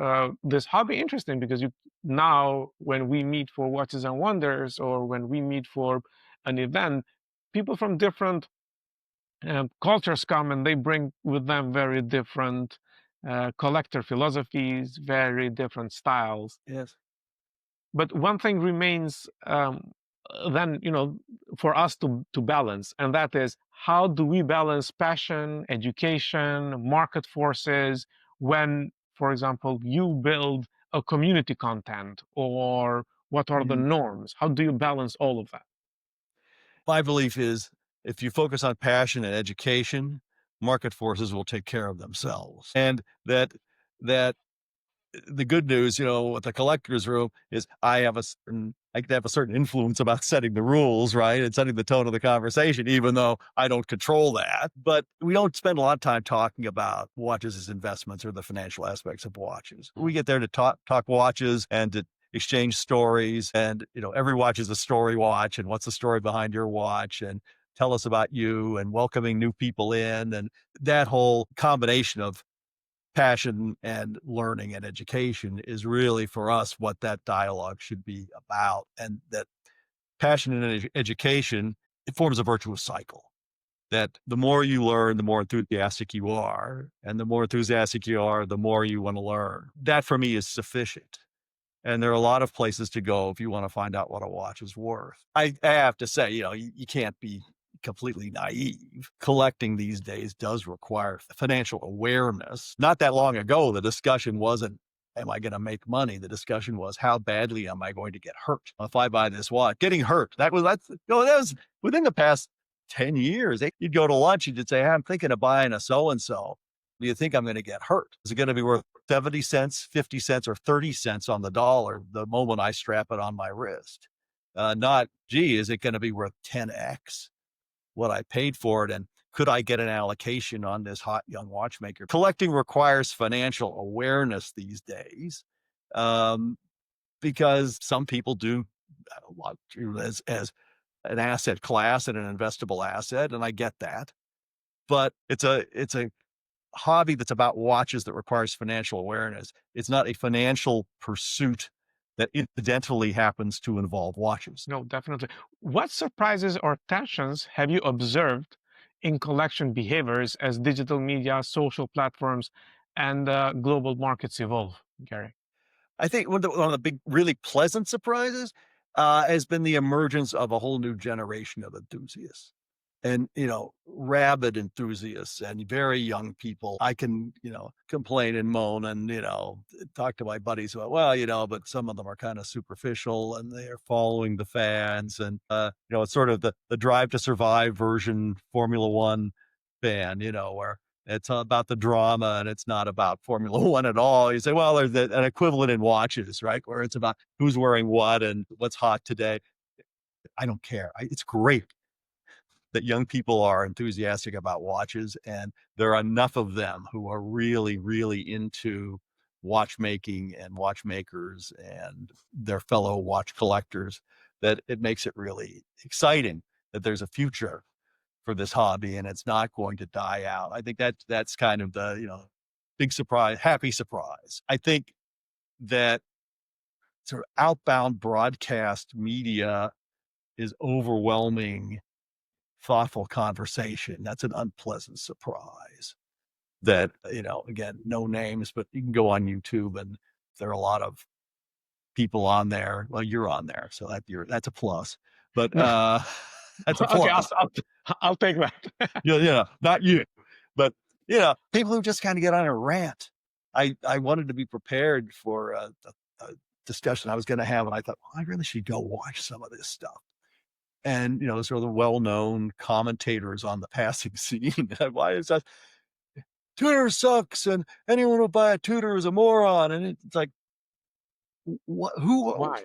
hobby interesting, because now when we meet for Watches and Wonders or when we meet for an event, people from different cultures come and they bring with them very different collector philosophies, very different styles. Yes. But one thing remains then, for us to balance, and that is how do we balance passion, education, market forces when, for example, you build a community content, or what are the Mhm. norms? How do you balance all of that? My belief is if you focus on passion and education, market forces will take care of themselves. And that the good news, with the collector's room is I can have a certain influence about setting the rules, right? And setting the tone of the conversation, even though I don't control that. But we don't spend a lot of time talking about watches as investments or the financial aspects of watches. We get there to talk watches and to exchange stories. And, every watch is a story watch. And what's the story behind your watch? And tell us about you, and welcoming new people in. And that whole combination of passion and learning and education is really, for us, what that dialogue should be about. And that passion and education, it forms a virtuous cycle, that the more you learn, the more enthusiastic you are. And the more enthusiastic you are, the more you want to learn. That for me is sufficient. And there are a lot of places to go if you want to find out what a watch is worth. I have to say, you can't be completely naive. Collecting these days does require financial awareness. Not that long ago, the discussion wasn't, am I going to make money? The discussion was, how badly am I going to get hurt if I buy this watch? Getting hurt. That was within the past 10 years. You'd go to lunch, you'd say, hey, I'm thinking of buying a so-and-so. Do you think I'm going to get hurt? Is it going to be worth 70 cents, 50 cents, or 30 cents on the dollar the moment I strap it on my wrist? Not, gee, is it going to be worth 10x what I paid for it? And could I get an allocation on this hot young watchmaker? Collecting requires financial awareness these days, because some people do a lot as an asset class and an investable asset, and I get that. But it's a hobby that's about watches that requires financial awareness. It's not a financial pursuit that incidentally happens to involve watches. No, definitely. What surprises or tensions have you observed in collection behaviors as digital media, social platforms, and global markets evolve, Gary? I think one of the big, really pleasant surprises has been the emergence of a whole new generation of enthusiasts. And, rabid enthusiasts and very young people. I can, complain and moan and, talk to my buddies about, but some of them are kind of superficial and they're following the fans. And, it's sort of the Drive to Survive version Formula One fan, where it's about the drama and it's not about Formula One at all. You say, well, there's an equivalent in watches, right? Where it's about who's wearing what and what's hot today. I don't care. It's great that young people are enthusiastic about watches, and there are enough of them who are really, really into watchmaking and watchmakers and their fellow watch collectors, that it makes it really exciting that there's a future for this hobby and it's not going to die out. I think that's kind of the, big surprise, happy surprise. I think that sort of outbound broadcast media is overwhelming thoughtful conversation. That's an unpleasant surprise that, again, no names, but you can go on YouTube and there are a lot of people on there. Well, you're on there, so that's a plus, but, that's a plus. Okay, I'll take that. Not you, but, people who just kind of get on a rant. I wanted to be prepared for a discussion I was going to have. And I thought, well, I really should go watch some of this stuff. And, sort of the well-known commentators on the passing scene. Why is that? Tudor sucks, and anyone who buy a Tudor is a moron. And it's like, what? Who? Why?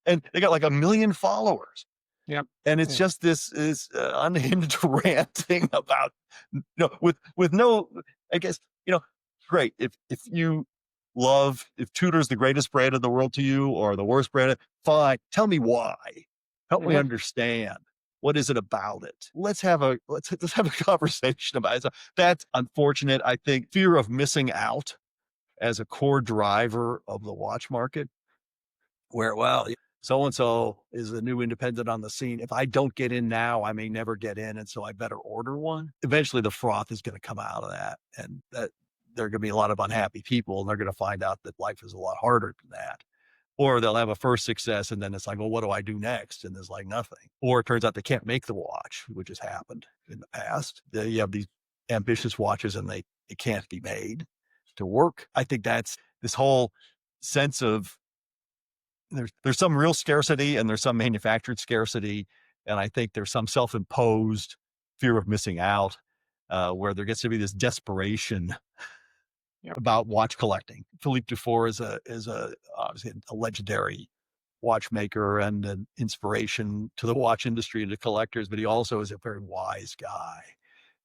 And they got like 1 million followers. Yep. And it's just this unhinged ranting about, with no, I guess, great. If Tudor's the greatest brand in the world to you or the worst brand, fine. Tell me why. Help me understand. What is it about it? Let's have a conversation about it. So that's unfortunate. I think fear of missing out as a core driver of the watch market, where, so-and-so is a new independent on the scene. If I don't get in now, I may never get in. And so I better order one. Eventually the froth is going to come out of that. And that there are going to be a lot of unhappy people, and they're going to find out that life is a lot harder than that. Or they'll have a first success and then it's like, well, what do I do next? And there's like nothing. Or it turns out they can't make the watch, which has happened in the past. You have these ambitious watches and it can't be made to work. I think that's this whole sense of there's some real scarcity and there's some manufactured scarcity. And I think there's some self-imposed fear of missing out, where there gets to be this desperation Yep. about watch collecting. Philippe Dufour is obviously a legendary watchmaker and an inspiration to the watch industry and to collectors, but he also is a very wise guy.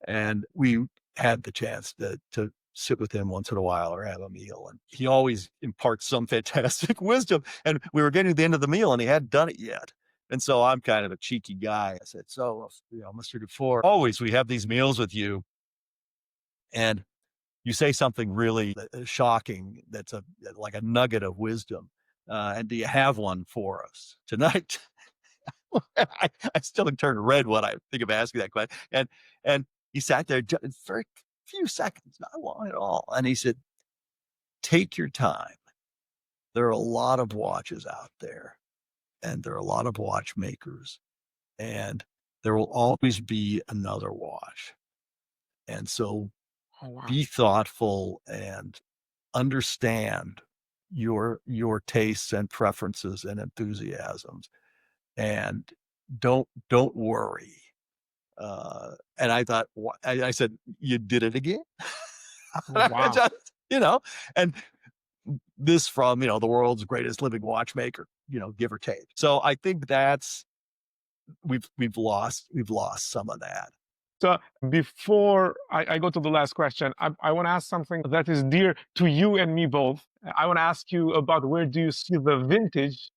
And we had the chance to sit with him once in a while or have a meal. And he always imparts some fantastic wisdom. And we were getting to the end of the meal and he hadn't done it yet. And so I'm kind of a cheeky guy. I said, so, Mr. Dufour, always we have these meals with you and you say something really shocking that's like a nugget of wisdom. And do you have one for us tonight? I still turn red when I think of asking that question. And he sat there for a few seconds, not long at all. And he said, take your time. There are a lot of watches out there, and there are a lot of watchmakers, and there will always be another watch. And so Oh, wow. be thoughtful and understand your tastes and preferences and enthusiasms, and don't worry. And I thought, I said, you did it again. Wow. And this from, the world's greatest living watchmaker, give or take. So I think that's, we've lost some of that. So before I go to the last question, I want to ask something that is dear to you and me both. I want to ask you about where do you see the vintage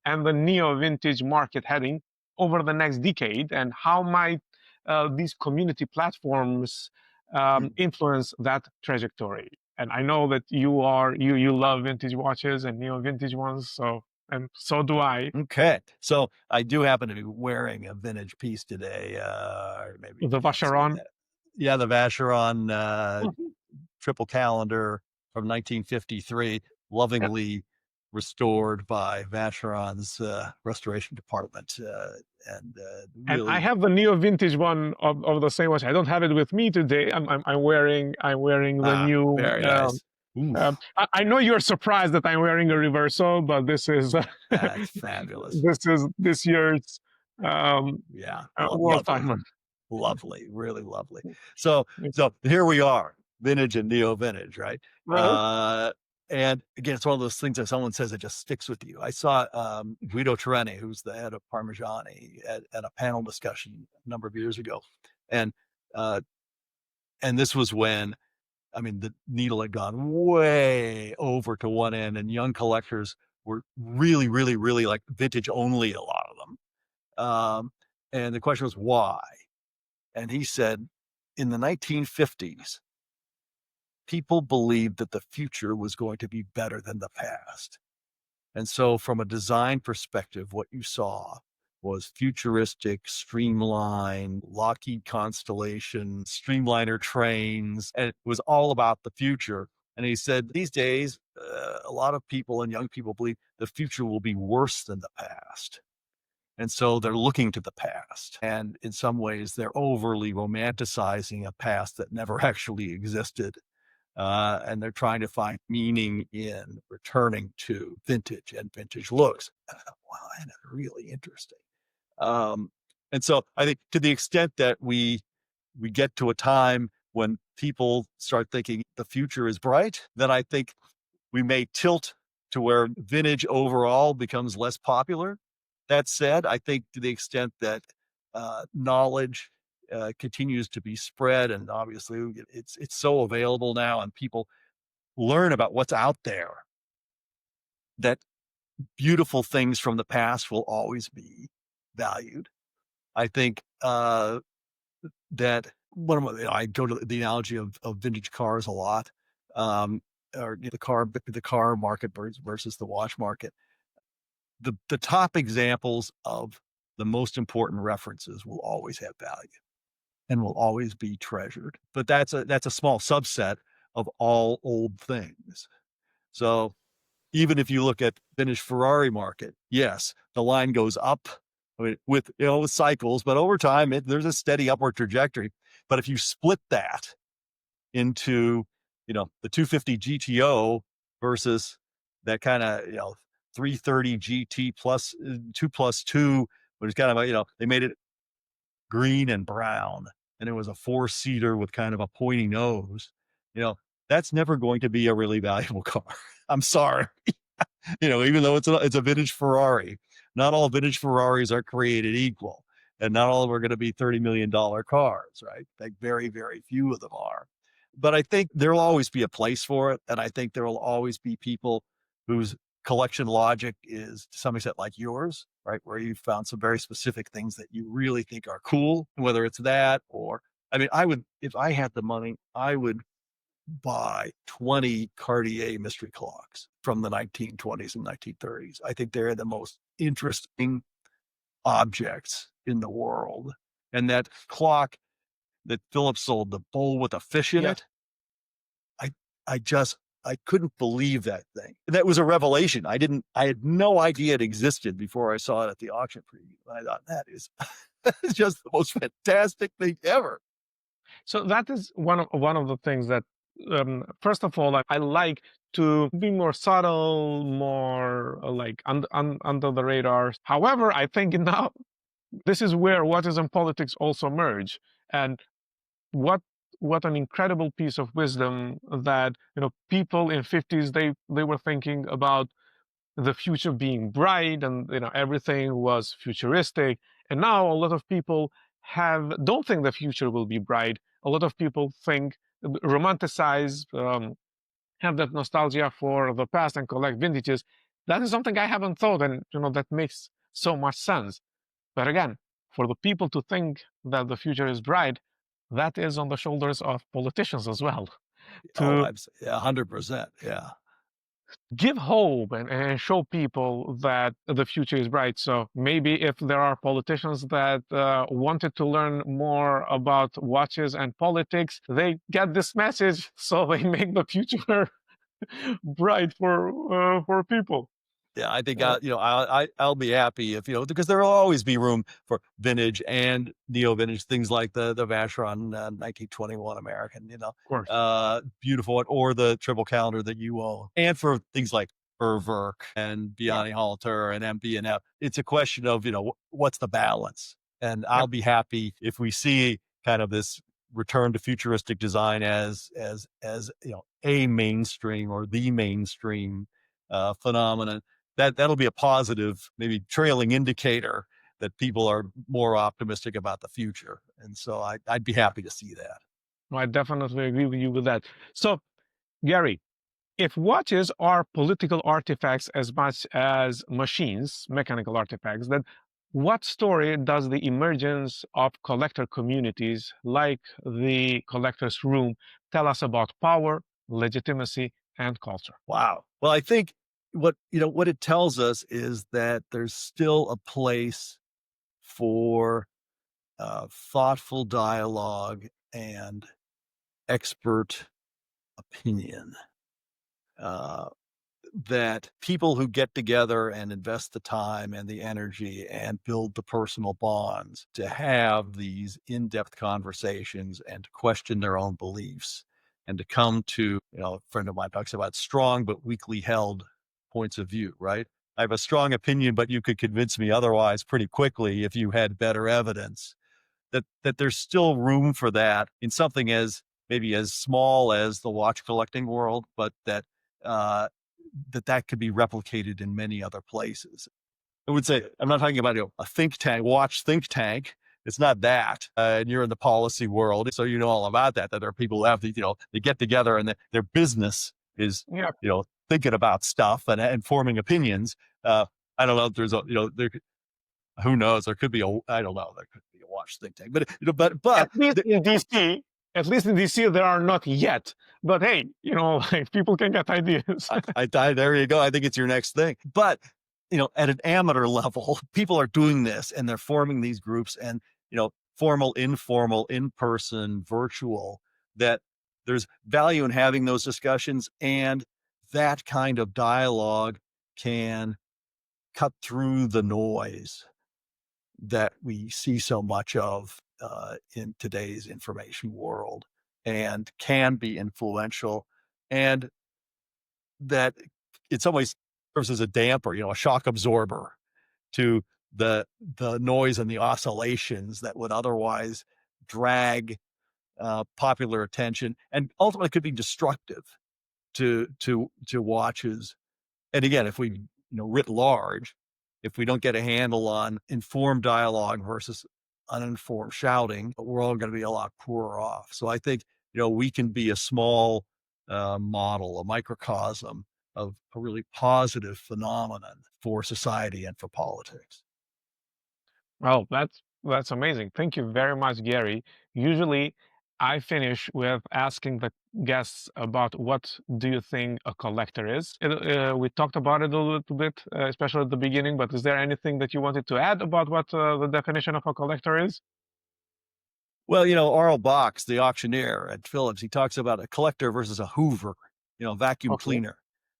and the neo-vintage market heading over the next decade, and how might these community platforms influence that trajectory? And I know that you love vintage watches and neo-vintage ones, and so do I. Okay. So I do happen to be wearing a vintage piece today. Or maybe The you can't see Vacheron. that. Yeah, the Vacheron triple calendar from 1953, lovingly restored by Vacheron's restoration department. And And I really, have the neo vintage one of the same watch. I don't have it with me today. I'm wearing the new. very nice. I know you're surprised that I'm wearing a Reverso, but this is That's fabulous. this is this year's Yeah, World lovely, Diamond. lovely, really lovely. So here we are, vintage and neo vintage, right? And again, it's one of those things that someone says it just sticks with you. I saw Guido Torreni, who's the head of Parmigiani, at a panel discussion a number of years ago, and this was when, the needle had gone way over to one end, and young collectors were really, really, really like vintage only, a lot of them. And the question was why? And he said, in the 1950s, people believed that the future was going to be better than the past. And so from a design perspective, what you saw was futuristic, streamlined, Lockheed Constellation, streamliner trains, and it was all about the future. And he said, these days, a lot of people and young people believe the future will be worse than the past. And so they're looking to the past. And in some ways, they're overly romanticizing a past that never actually existed. And they're trying to find meaning in returning to vintage and vintage looks. Wow, that's really interesting. And so I think to the extent that we get to a time when people start thinking the future is bright, then I think we may tilt to where vintage overall becomes less popular. That said, I think to the extent that knowledge continues to be spread, and obviously it's so available now, and people learn about what's out there, that beautiful things from the past will always be valued. I think that one of my, I go to the analogy of vintage cars a lot, or the car market versus the watch market. The top examples of the most important references will always have value and will always be treasured. But that's a small subset of all old things. So even if you look at vintage Ferrari market, yes, the line goes up with cycles, but over time there's a steady upward trajectory. But if you split that into the 250 GTO versus that kind of 330 GT plus 2+2, which is kind of they made it green and brown. and it was a 4-seater with kind of a pointy nose, you know, that's never going to be a really valuable car. I'm sorry. Even though it's a vintage Ferrari, not all vintage Ferraris are created equal, and not all of them are going to be $30 million cars, right? Like very, very few of them are. But I think there'll always be a place for it, and I think there will always be people whose collection logic is to some extent like yours, right? Where you found some very specific things that you really think are cool, whether it's that or, I mean, I would, if I had the money, I would buy 20 Cartier mystery clocks from the 1920s and 1930s. I think they're the most interesting objects in the world. And that clock that Philip sold, the bowl with a fish in it, I I just I couldn't believe that thing. That was a revelation. I had no idea it existed before I saw it at the auction preview. I thought that is just the most fantastic thing ever. So that is one of the things that, first of all, I like to be more subtle, more like under the radar. However, I think now this is where what is in politics also merge, and what an incredible piece of wisdom that people in 50s, they were thinking about the future being bright, and everything was futuristic. And now a lot of people don't think the future will be bright. A lot of people think, romanticize, have that nostalgia for the past and collect vintages. That is something I haven't thought, and that makes so much sense. But again, for the people to think that the future is bright, that is on the shoulders of politicians as well. Oh, To 100%. Yeah. give hope and show people that the future is bright. So maybe if there are politicians that wanted to learn more about watches and politics, they get this message, so they make the future bright for people. Yeah, I think I'll be happy if because there will always be room for vintage and neo vintage things like the Vacheron 1921 American, Of course. Beautiful one, or the triple calendar that you own, and for things like Urwerk and Yeah. Biani Halter and MB&F. It's a question of what's the balance, and I'll be happy if we see kind of this return to futuristic design as a mainstream or the mainstream phenomenon. That'll be a positive, maybe trailing indicator that people are more optimistic about the future. And so I'd be happy to see that. I definitely agree with you with that. So, Gary, if watches are political artifacts as much as machines, mechanical artifacts, then what story does the emergence of collector communities like the Collector's Room tell us about power, legitimacy, and culture? Wow. Well, I think what it tells us is that there's still a place for thoughtful dialogue and expert opinion. That people who get together and invest the time and the energy and build the personal bonds to have these in-depth conversations and to question their own beliefs and to come to, a friend of mine talks about strong but weakly held points of view, right? I have a strong opinion, but you could convince me otherwise pretty quickly if you had better evidence. That there's still room for that in something as maybe as small as the watch collecting world, but that that could be replicated in many other places. I would say, I'm not talking about a think tank, watch think tank. It's not that. And you're in the policy world, so you know all about that. That there are people who have they get together and their business is thinking about stuff and forming opinions. I don't know if there's who knows? There could be I don't know. There could be a watch think tank, but At least in DC, there are not yet. But hey, like, people can get ideas. There you go. I think it's your next thing. But at an amateur level, people are doing this and they're forming these groups, and formal, informal, in person, virtual. That there's value in having those discussions, and that kind of dialogue can cut through the noise that we see so much of in today's information world, and can be influential, and that in some ways serves as a damper, a shock absorber to the noise and the oscillations that would otherwise drag popular attention, and ultimately could be destructive to watches. And again, if we, writ large, if we don't get a handle on informed dialogue versus uninformed shouting, we're all going to be a lot poorer off. So I think, we can be a small model, a microcosm of a really positive phenomenon for society and for politics. Well, that's amazing. Thank you very much, Gary. Usually, I finish with asking the guests about what do you think a collector is. We talked about it a little bit, especially at the beginning. But is there anything that you wanted to add about what the definition of a collector is? Well, Arl Box, the auctioneer at Phillips, he talks about a collector versus a Hoover, vacuum Okay. cleaner,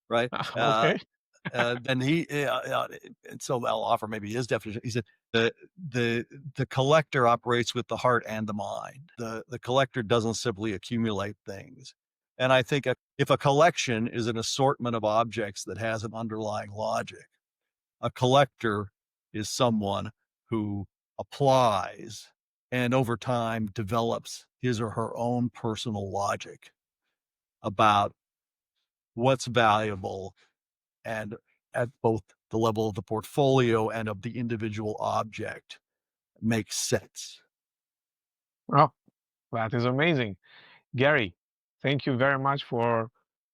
right? Okay. And and so I'll offer maybe his definition. He said the collector operates with the heart and the mind. The collector doesn't simply accumulate things. And I think if a collection is an assortment of objects that has an underlying logic, a collector is someone who applies and over time develops his or her own personal logic about what's valuable, and at both the level of the portfolio and of the individual object makes sense. Oh, that is amazing. Gary, thank you very much for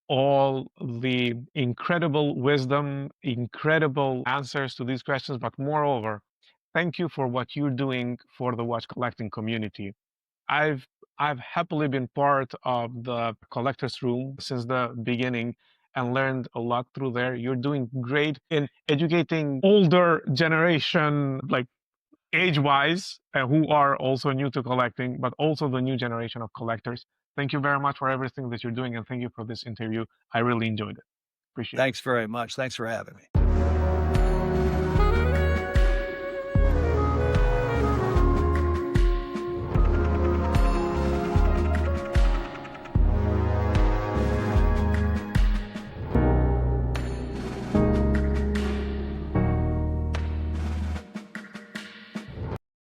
all the incredible wisdom, incredible answers to these questions, but moreover, thank you for what you're doing for the watch collecting community. I've I've happily been part of the collectors room since the beginning and learned a lot through there. You're doing great in educating older generation, like age-wise, who are also new to collecting, but also the new generation of collectors. Thank you very much for everything that you're doing, and thank you for this interview. I really enjoyed it. Appreciate it. Thanks very much. Thanks for having me.